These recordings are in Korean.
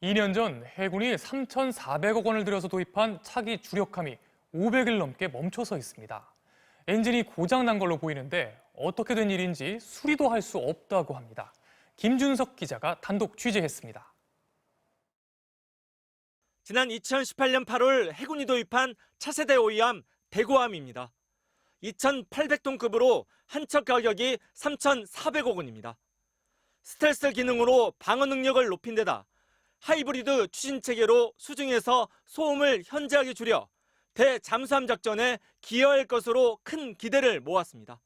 2년 전 해군이 3,400억 원을 들여서 도입한 차기 주력함이 500일 넘게 멈춰서 있습니다. 엔진이 고장난 걸로 보이는데 어떻게 된 일인지 수리도 할 수 없다고 합니다. 김준석 기자가 단독 취재했습니다. 지난 2018년 8월 해군이 도입한 차세대 오이함 대구함입니다. 2,800톤급으로 한 척 가격이 3,400억 원입니다. 스텔스 기능으로 방어 능력을 높인 데다 하이브리드 추진 체계로 수중에서 소음을 현저하게 줄여 대잠수함 작전에 기여할 것으로 큰 기대를 모았습니다.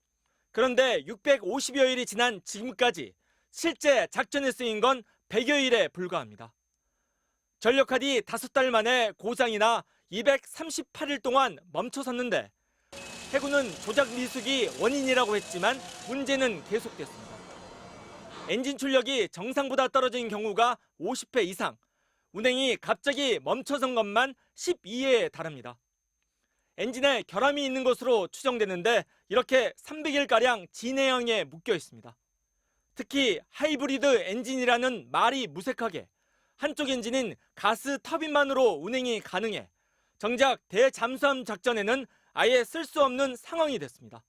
그런데 650여 일이 지난 지금까지 실제 작전에 쓰인 건 100여 일에 불과합니다. 전력하 뒤 5달 만에 고장이나 238일 동안 멈춰섰는데 해군은 조작 미숙이 원인이라고 했지만 문제는 계속됐습니다. 엔진 출력이 정상보다 떨어진 경우가 50회 이상, 운행이 갑자기 멈춰선 것만 12회에 달합니다. 엔진에 결함이 있는 것으로 추정되는데 이렇게 300일가량 진해형에 묶여 있습니다. 특히 하이브리드 엔진이라는 말이 무색하게 한쪽 엔진인 가스 터빈만으로 운행이 가능해 정작 대잠수함 작전에는 아예 쓸 수 없는 상황이 됐습니다.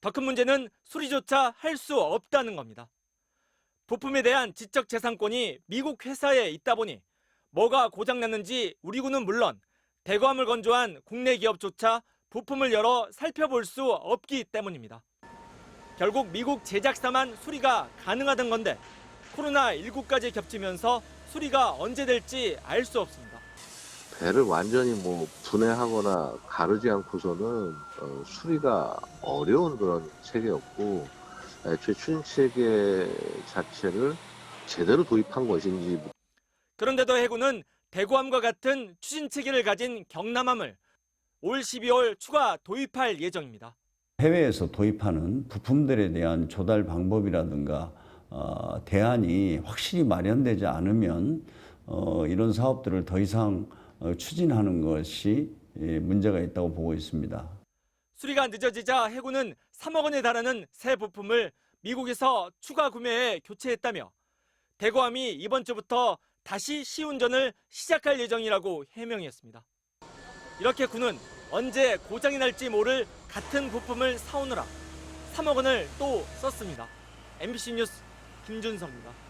더 큰 문제는 수리조차 할 수 없다는 겁니다. 부품에 대한 지적재산권이 미국 회사에 있다 보니 뭐가 고장났는지 우리 군은 물론 대구함을 건조한 국내 기업조차 부품을 열어 살펴볼 수 없기 때문입니다. 결국 미국 제작사만 수리가 가능하던 건데 코로나19까지 겹치면서 수리가 언제 될지 알 수 없습니다. 배를 완전히 분해하거나 가르지 않고서는 수리가 어려운 그런 체계였고, 애초에 추진 체계 자체를 제대로 도입한 것인지. 그런데도 해군은 대구함과 같은 추진 체계를 가진 경남함을 올 12월 추가 도입할 예정입니다. 해외에서 도입하는 부품들에 대한 조달 방법이라든가 대안이 확실히 마련되지 않으면 이런 사업들을 더 이상 추진하는 것이 문제가 있다고 보고 있습니다. 수리가 늦어지자 해군은 3억 원에 달하는 새 부품을 미국에서 추가 구매해 교체했다며 대구함이 이번 주부터 다시 시운전을 시작할 예정이라고 해명했습니다. 이렇게 군은 언제 고장이 날지 모를 같은 부품을 사오느라 3억 원을 또 썼습니다. MBC 뉴스 김준석입니다.